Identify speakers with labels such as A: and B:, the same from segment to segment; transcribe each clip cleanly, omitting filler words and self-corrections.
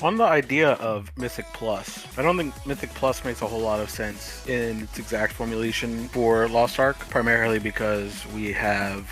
A: On the idea of Mythic Plus, I don't think Mythic Plus makes a whole lot of sense in its exact formulation for Lost Ark, primarily because we have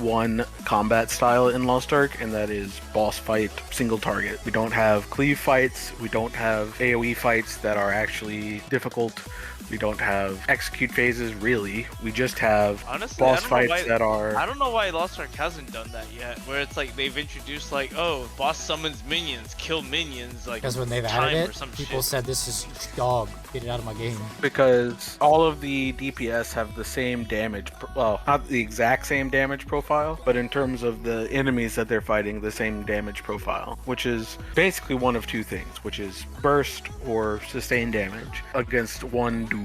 A: one combat style in Lost Ark, and that is boss fight, single target. We don't have cleave fights, we don't have AoE fights that are actually difficult, we don't have execute phases, really. We just have
B: Honestly,
A: boss fights that
B: I
A: are...
B: don't know why Lost Ark hasn't done that yet. Where it's like they've introduced like, oh, boss summons minions, kill minions, like
C: Because when they've
B: time
C: added
B: or some
C: it, people
B: shit.
C: said this is dog. Get it out of my game.
A: Because all of the DPS have the same damage, well, not the exact same damage profile, but in terms of the enemies that they're fighting, the same damage profile, which is basically one of two things, which is burst or sustained damage against one dude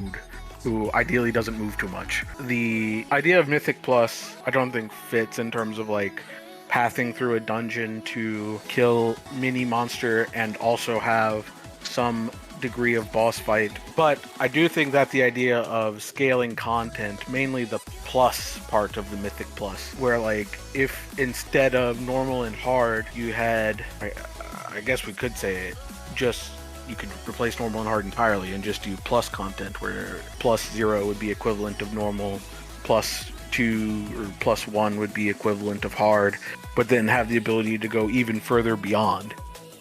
A: who ideally doesn't move too much. The idea of Mythic Plus, I don't think fits in terms of like pathing through a dungeon to kill mini monster and also have some degree of boss fight. But I do think that the idea of scaling content, mainly the plus part of the Mythic Plus, where like if instead of normal and hard you had, I guess we could say it, just you could replace normal and hard entirely and just do plus content, where plus 0 would be equivalent of normal, plus 2 or plus 1 would be equivalent of hard, but then have the ability to go even further beyond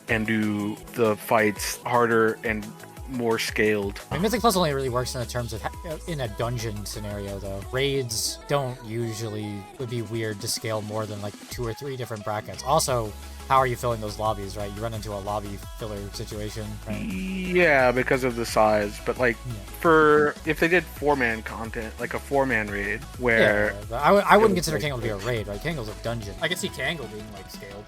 A: and do the fights harder and more scaled.
C: I mean, Mythic Plus only really works in the terms of in a dungeon scenario, though. Raids don't usually would be weird to scale more than like 2 or 3 different brackets. Also, how are you filling those lobbies, right? You run into a lobby filler situation, right?
A: Yeah, because of the size. But like, for if they did 4-man content, like a 4-man raid, where
C: but I wouldn't consider Kangle to be a raid, right? Kangle's a dungeon. I could see Kangle being like scaled.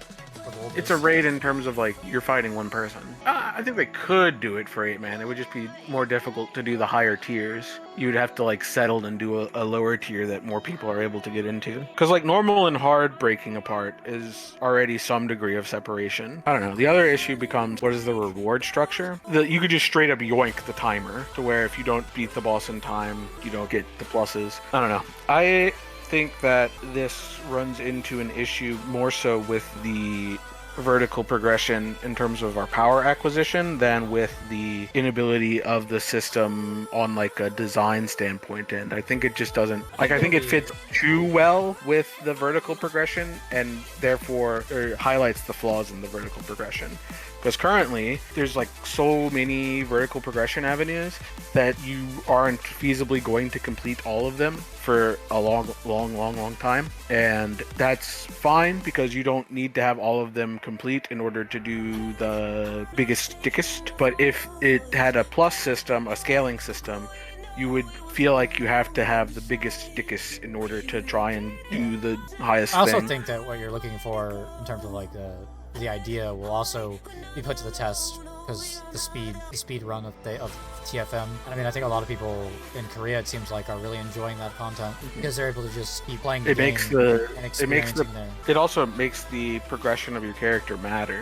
A: it's a raid in terms of like you're fighting one person. I think they could do it for 8-man. It would just be more difficult to do the higher tiers. You'd have to like settle and do a lower tier that more people are able to get into. Because like normal and hard breaking apart is already some degree of separation. I don't know. The other issue becomes, what is the reward structure? You could just straight up yoink the timer to where if you don't beat the boss in time, you don't get the pluses. I don't know. I think that this runs into an issue more so with the vertical progression in terms of our power acquisition than with the inability of the system on like a design standpoint. And I think it just doesn't, like, I think it fits too well with the vertical progression and therefore highlights the flaws in the vertical progression. Because currently, there's like so many vertical progression avenues that you aren't feasibly going to complete all of them for a long time. And that's fine because you don't need to have all of them complete in order to do the biggest, thickest. But if it had a plus system, a scaling system, you would feel like you have to have the biggest, thickest in order to try and do the highest
C: I also
A: thing.
C: think that what you're looking for in terms of like the idea will also be put to the test because the speed run of TFM. And I mean, I think a lot of people in Korea, it seems like, are really enjoying that content because they're able to just keep playing the game and experiencing
A: it also makes the progression of your character matter,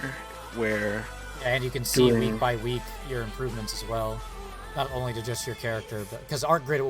A: where
C: and you can see week by week your improvements as well. Not only to just your character, but because Art Grid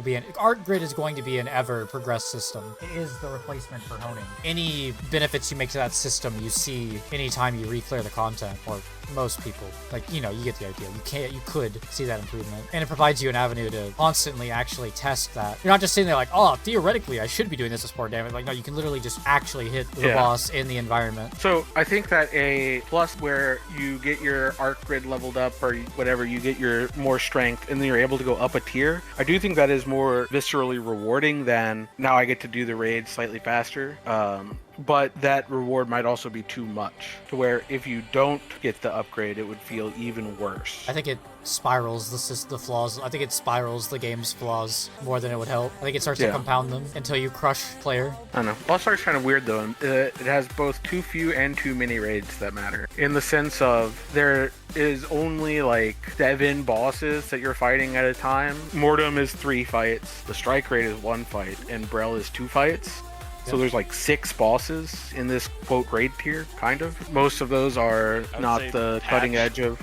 C: is going to be an ever progressed system. It is the replacement for honing. Any benefits you make to that system, you see anytime you re-clear the content, or most people. Like, you know, you get the idea. You could see that improvement. And it provides you an avenue to constantly actually test that. You're not just sitting there like, oh, theoretically, I should be doing this to support damage. Like, no, you can literally just actually hit the boss in the environment.
A: So I think that a plus where you get your Art Grid leveled up or whatever, you get your more strength, and then you're able to go up a tier, I do think that is more viscerally rewarding than now I get to do the raid slightly faster. But that reward might also be too much, to where if you don't get the upgrade, it would feel even worse.
C: I think it spirals the flaws. I think it spirals the game's flaws more than it would help. I think it starts to compound them until you crush player.
A: I don't know. Lost Ark's kind of weird though. It has both too few and too many raids that matter. In the sense of there is only like 7 bosses that you're fighting at a time. Mortem is 3 fights. The Strike Raid is 1 fight, and Brel is 2 fights. So there's like 6 bosses in this quote raid tier, kind of. Most of those are
B: would
A: not
B: say
A: the
B: patch.
A: cutting edge of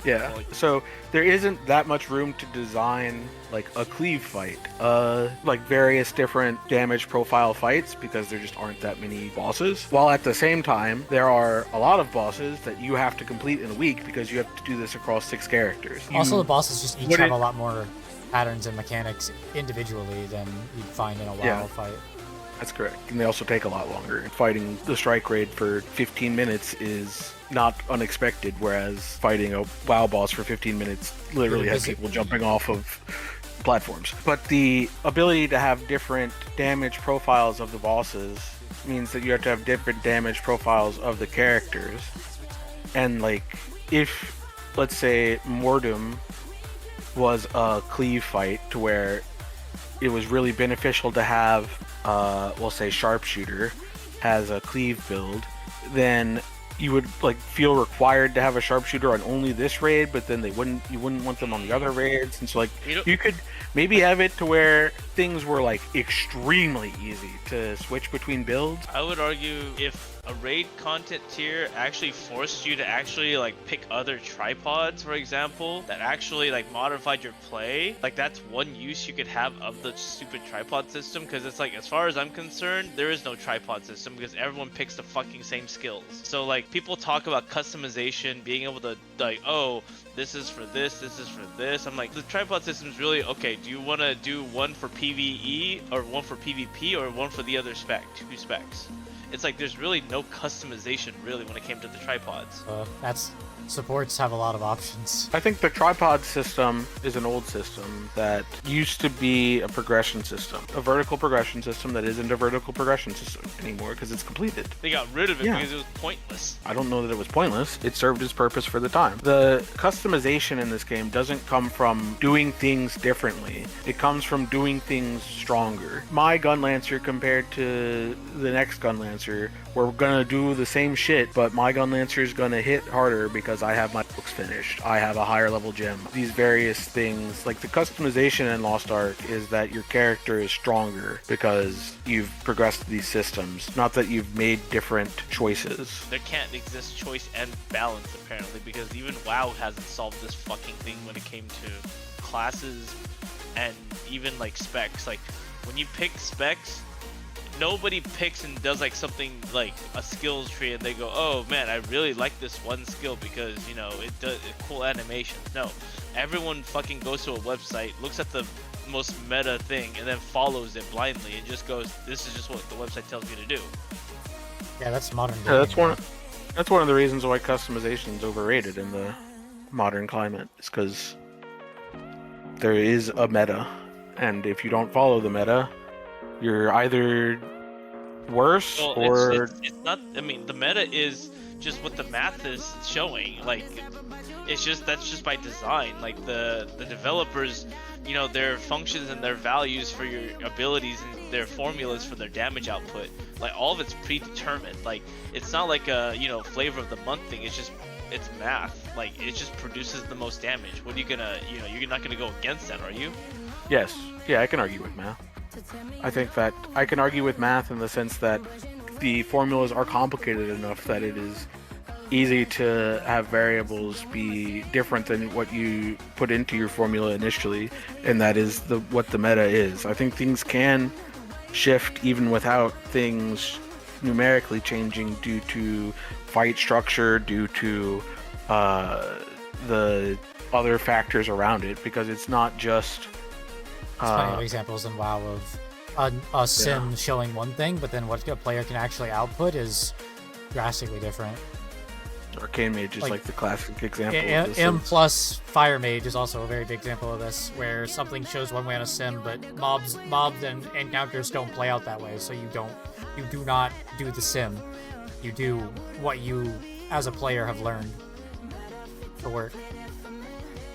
A: So there isn't that much room to design like a cleave fight, like various different damage profile fights, because there just aren't that many bosses. While at the same time, there are a lot of bosses that you have to complete in a week because you have to do this across 6 characters.
C: Also, the bosses just each have a lot more patterns and mechanics individually than you'd find in a WoW fight.
A: That's correct. And they also take a lot longer. Fighting the strike raid for 15 minutes is not unexpected, whereas fighting a WoW boss for 15 minutes literally has people jumping off of platforms. But the ability to have different damage profiles of the bosses means that you have to have different damage profiles of the characters. And like, if, let's say, Mordum was a cleave fight to where it was really beneficial to have, we'll say, Sharpshooter has a cleave build, then you would like feel required to have a Sharpshooter on only this raid, but then you wouldn't want them on the other raids. And so like you could maybe have it to where things were like extremely easy to switch between builds.
B: I would argue if a raid content tier actually forced you to actually like pick other tripods, for example, that actually like modified your play, like that's one use you could have of the stupid tripod system. Because it's like, as far as I'm concerned, there is no tripod system because everyone picks the fucking same skills. So like, people talk about customization, being able to like, oh, this is for this is for this. I'm like, the tripod system is really okay. Do you want to do one for PvE or one for PvP or one for the other spec, 2 specs? It's like there's really no customization really when it came to the tripods.
C: Supports have a lot of options.
A: I think the tripod system is an old system that used to be a progression system, a vertical progression system that isn't a vertical progression system anymore because it's completed.
B: They got rid of it because it was pointless.
A: I don't know that it was pointless. It served its purpose for the time. The customization in this game doesn't come from doing things differently. It comes from doing things stronger. My Gun Lancer compared to the next Gun Lancer, we're gonna do the same shit, but my Gun Lancer is gonna hit harder because I have my books finished. I have a higher level gem. These various things, like the customization in Lost Ark, is that your character is stronger because you've progressed these systems, not that you've made different choices.
B: There can't exist choice and balance apparently, because even WoW hasn't solved this fucking thing when it came to classes and even like specs. Like when you pick specs, nobody picks and does like something like a skills tree and they go, oh man, I really like this one skill because, you know, it does cool animations. No, everyone fucking goes to a website, looks at the most meta thing and then follows it blindly and just goes, this is just what the website tells me to do.
C: Yeah, that's modern gaming.
A: Yeah, that's one of the reasons why customization is overrated in the modern climate, is because there is a meta, and if you don't follow the meta, you're either worse or...
B: It's not, I mean, the meta is just what the math is showing. Like, it's just, that's just by design. Like, the developers, you know, their functions and their values for your abilities and their formulas for their damage output, like, all of it's predetermined. Like, it's not like a, you know, flavor of the month thing. It's just, it's math. Like, it just produces the most damage. What are you gonna, you know, you're not gonna go against that, are you?
A: Yes. Yeah, I can argue with math. I think that I can argue with math in the sense that the formulas are complicated enough that it is easy to have variables be different than what you put into your formula initially, and that is what the meta is. I think things can shift even without things numerically changing due to fight structure, due to the other factors around it, because it's not just...
C: There's plenty of examples in WoW of a sim showing one thing, but then what a player can actually output is drastically different.
A: Arcane Mage is like the classic example.
C: M plus Fire Mage is also a very big example of this, where something shows one way on a sim, but mobs and encounters don't play out that way. So you do not do the sim. You do what you, as a player, have learned to work.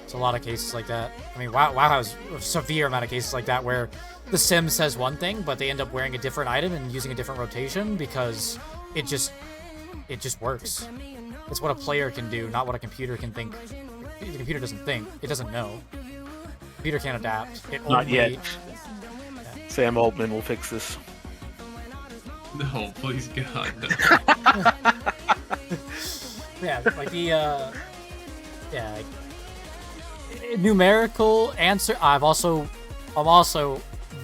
C: It's a lot of cases like that. I mean, WoW has a severe amount of cases like that where the sim says one thing, but they end up wearing a different item and using a different rotation because it just works. It's what a player can do, not what a computer can think. The computer doesn't think. It doesn't know. The computer can't adapt.
A: Not yet. Sam Altman will fix this.
D: No, please God. No.
C: Yeah, like the yeah, like, numerical answer. I'm also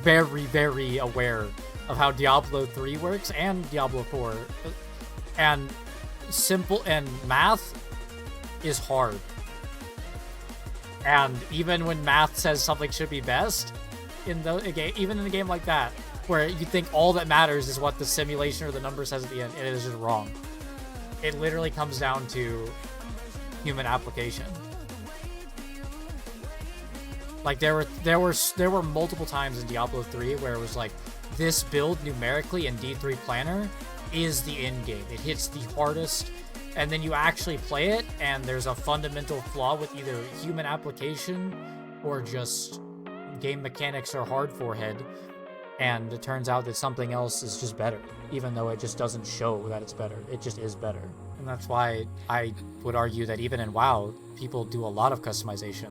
C: very aware of how Diablo 3 works and Diablo 4, and simple and math is hard. And even when math says something should be best, even in a game like that, where you think all that matters is what the simulation or the number says at the end, it is just wrong. It literally comes down to human application. Like there were multiple times in Diablo 3 where it was like, this build numerically in D3 Planner is the end game. It hits the hardest, and then you actually play it, and there's a fundamental flaw with either human application or just game mechanics or hard forehead, and it turns out that something else is just better, even though it just doesn't show that it's better. It just is better. And that's why I would argue that even in WoW, people do a lot of customization.